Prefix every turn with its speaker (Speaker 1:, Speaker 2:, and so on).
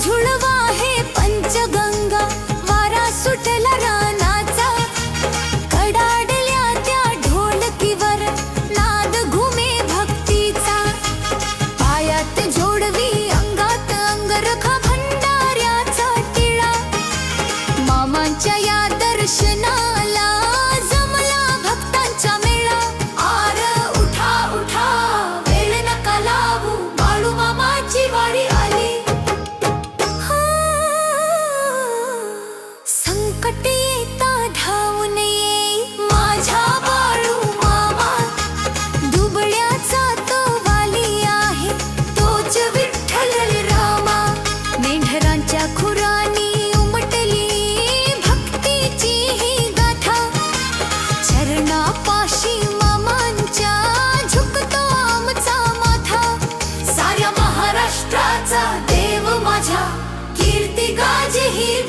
Speaker 1: झुळवा हे पंचगंगा, वारा सुटला रानाचा, कडाडल्या त्या ढोलकीवर नाद घुमे भक्तीचा. पायात जोडवी अंगात अंगरखा भंडाऱ्याचा टिळा, मामांच्या या दर्शनाला जमला भक्तांचा मेळा. आर उठा उठा वेळ नका लावू, बाळू मामाची वारी आली. संकट येता धावून ये माझ्या बाळू मामा, दुबळ्याचा तो वाली आहे तोच विठ्ठल रामा. मेंढरांच्या खुरानी उमटली भक्तीची ही गाथा, चरणापाशी मामांच्या झुकतो आमचा माथा. साऱ्या महाराष्ट्राचा देव माझ्या कीर्ती गाजे ही